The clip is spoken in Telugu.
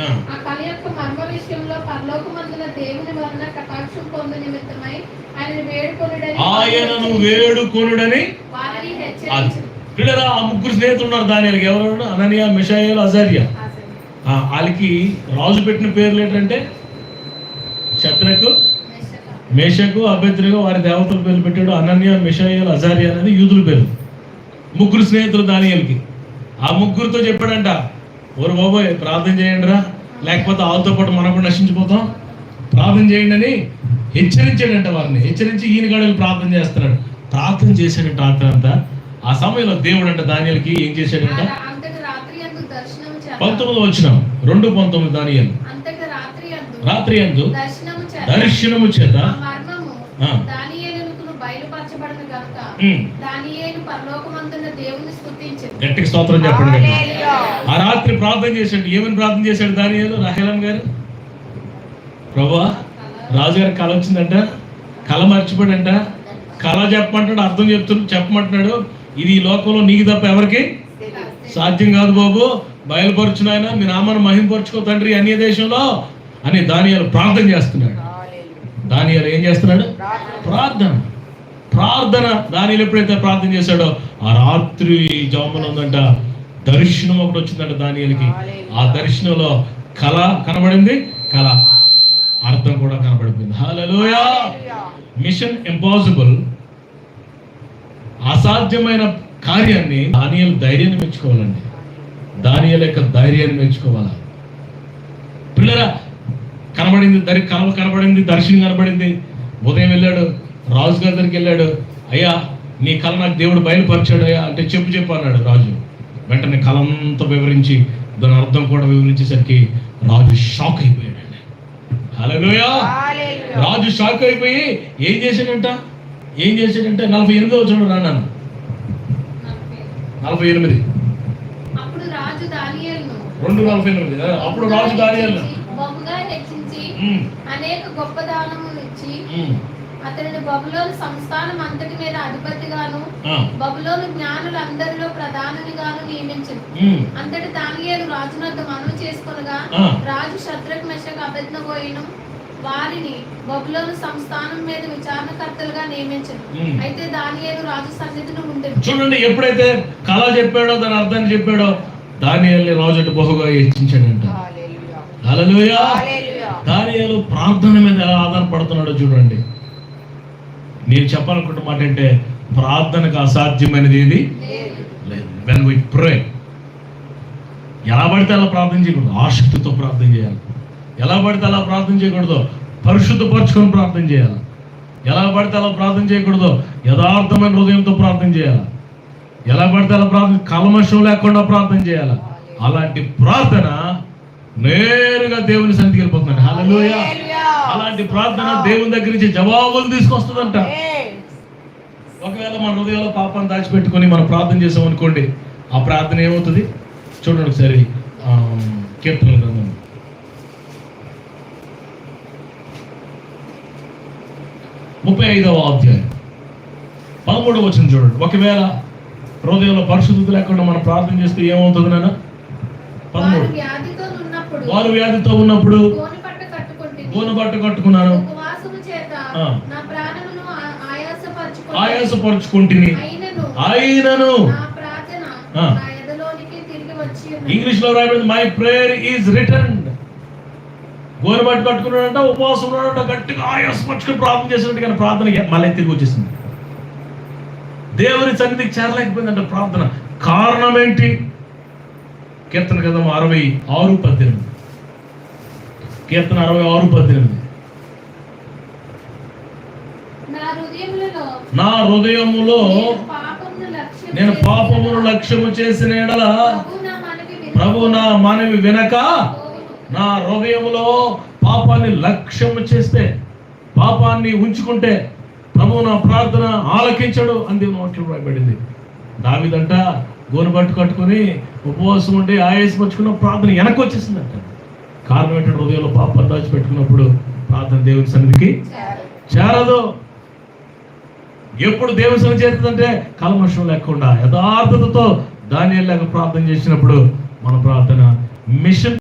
ఆ కళ యొక్క మర్మ విషయంలో పరలోకమందున దేవుని వలన కటాక్షం పొందు నిమిత్తమై ఆయనను వేడుకొనుడని వారిని హెచ్చరించారు. పిల్లరా, ఆ ముగ్గురు స్నేహితులు ఉన్నారు దానియేలుకి. ఎవరు? అననీయ, మిషాయేలు, అజర్యా. వాళ్ళకి రాజు పెట్టిన పేర్లు ఏంటంటే శద్రకు, మేషకు, అబేద్నెగో. వారి దేవతల పేర్లు పెట్టాడు. అననీయ, మిషాయేలు, అజర్యా అనేది యూదుల పేరు. ముగ్గురు స్నేహితులు దానియేలుకి. ఆ ముగ్గురితో చెప్పాడంట, ఓరు బాబోయ్ ప్రార్థన చేయండి రా, లేకపోతే వాళ్ళతో పాటు మనం కూడా నశించిపోతాం, ప్రార్థన చేయండి అని హెచ్చరించాడంట. వారిని హెచ్చరించి ఈయన గడులు ప్రార్థన చేస్తున్నాడు. ప్రార్థన చేశాడంట రాత్రి అంతా. ఆ సమయంలో దేవుడు అంట దానియేలుకి ఏం చేశాడంట? 19వ వచనం 2:19 దానియేలు. రాత్రి యందు దర్శనము చేత గట్టిగా స్తోత్రం చెప్పండి. ఆ రాత్రి ప్రార్థన చేశాడు. ఏమని ప్రార్థన చేశాడు దానియేలు? రాహేలమ్మ గారు, ప్రభువా రాజుగారికి కళ వచ్చిందంట, కళ మర్చిపోయాడంట, కళ చెప్పమంటాడు, అర్థం చెప్పమంటున్నాడు. ఇది ఈ లోకంలో నీకు తప్ప ఎవరికి సాధ్యం కాదు బాబు, బయలుపరచు నాయన, మీ నామాన్ని మహింపరచుకో తండ్రి అన్య దేశంలో అని దానియేలు ప్రార్థన చేస్తున్నాడు. దానియేలు ఏం చేస్తున్నాడు? ప్రార్థన. దానియేలు ఎప్పుడైతే ప్రార్థన చేశాడో ఆ రాత్రి జామున ఉందంట, దర్శనం ఒకటి వచ్చిందంట దానియేలుకి. ఆ దర్శనంలో కళ కనబడింది, కళ అర్థం కూడా కనబడిపోయింది. హల్లెలూయా. మిషన్ ఇంపాసిబుల్, అసాధ్యమైన కార్యాన్ని దానియేలు ధైర్యాన్ని మెచ్చుకోవాలండి. దానియేలు యొక్క ధైర్యాన్ని మెచ్చుకోవాలా పిల్లరా? కనబడింది, దర్శనం కనబడింది. ఉదయం వెళ్ళాడు, రాజుగారి దగ్గరికి వెళ్ళాడు. అయ్యా నీ కళ నాకు దేవుడు బయలుపరిచాడు అయ్యా అంటే చెప్పు అన్నాడు రాజు. వెంటనే కళ అంతా వివరించి దాని అర్థం కూడా వివరించేసరికి రాజు షాక్ అయిపోయాడండి. హల్లెలూయా. రాజు షాక్ అయిపోయి ఏం చేశాడంట 48వ వచనం రాన్నాను. 48 2:48. అప్పుడు రాజు దానియేలును బహుగా హెచ్చించి అనేక గొప్ప దానములు ఇచ్చి అతనిని బబులోను సంస్థానం అంతటి మీద అధిపతిగాను బబులోను జ్ఞానులందరిలో ప్రధానిగాను నియమించింది. అంతటి దానియేలు రాజునొద్ద మనవి చేసుకొనగా రాజు శద్రక్, మెషక్, అబేద్నెగోను వారిని బబులోను సంస్థానం మీద విచారణకర్తలుగా నియమించారు. అయితే దానియేలు రాజు సన్నిధిలో ఉండేది. చూడండి, ఎప్పుడైతే కళ చెప్పాడో దాని అర్థాన్ని చెప్పాడో దానియేలుని రాజు బహుగా హెచ్చించాడంట. హల్లెలూయా. దానియేలు ప్రార్థన మీద ఎలా ఆధారపడుతున్నాడో చూడండి. నేను చెప్పాలనుకుంటున్న మాట అంటే ప్రార్థనకు అసాధ్యమైనది ఏది లేదు. వెన్ వి ప్రే, ఎలా పడితే అలా ప్రార్థన చేయకూడదు, ఆసక్తితో ప్రార్థన చేయాలి. ఎలా పడితే అలా ప్రార్థన చేయకూడదు, పరిశుద్ధపరచుకొని ప్రార్థన చేయాలి. ఎలా పడితే అలా ప్రార్థన చేయకూడదు, యథార్థమైన హృదయంతో ప్రార్థన చేయాలి. ఎలా పడితే అలా ప్రార్థన, కల్మషం లేకుండా ప్రార్థన చేయాలి. అలాంటి ప్రార్థన నేరుగా దేవుని సన్నిధికి వెళ్ళిపోతుందండి. హల్లెలూయా. అలాంటి ప్రార్థన దేవుని దగ్గర నుంచి జవాబులు తీసుకొస్తుందంట. ఒకవేళ మన హృదయంలో పాపాన్ని దాచిపెట్టుకొని మనం ప్రార్థన చేసాం అనుకోండి, ఆ ప్రార్థన ఏమవుతుంది చూడండి ఒకసారి. కీర్తనల గ్రంథం 35వ అధ్యాయం 13వ వచనం చూడండి. ఒకవేళ హృదయంలో పరిశుద్ధత లేకుండా మనం ప్రార్థన చేస్తే ఏమవుతుంది నాన్న? 13. వారు వ్యాధితో ఉన్నప్పుడు గోనెపట్ట కట్టుకున్నాను, ఆయాసపరుచుకుంటుని, అయినను ఇంగ్లీష్ లో రాయబడింది మై ప్రేయర్ ఈజ్ రిటర్న్డ్. గోనెపట్ట కట్టుకున్నాడంట, ఉపవాసం ఉన్నాడంట, గట్టిగా ఆయాసపరుచుకుని ప్రార్థన చేసినట్టు, కానీ ప్రార్థన మళ్ళీ తిరిగి వచ్చేసింది. దేవుని సన్నిధికి చేరలేకపోయిందంట ప్రార్థన. కారణం ఏంటి? కీర్తన గ్రంథం 66:18. కీర్తన 66:18. నా హృదయములో నేను పాపమును లక్ష్యము చేసిన ఎడల ప్రభు నా మనవి వినక, నా హృదయములో పాపాన్ని లక్ష్యము చేస్తే, పాపాన్ని ఉంచుకుంటే ప్రభు నా ప్రార్థన ఆలకించడు అని దేవుని వాక్యం రాయబడింది. దావీదంట గోనెపట్టు కట్టుకుని ఉపవాసం ఉండి ఆయాసపరుచుకున్న ప్రార్థన వెనక్కి వచ్చేసిందంట. కారణం ఏంటంటే హృదయంలో పాపాన్ని దాచిపెట్టుకున్నప్పుడు ప్రార్థన దేవుని సన్నిధికి చేరదు. ఎప్పుడు దేవుని సన్నిధి చేరుతుందంటే కల్మషం లేకుండా యథార్థతతో దానియేలు లాగా ప్రార్థన చేసినప్పుడు మన ప్రార్థన మిషన్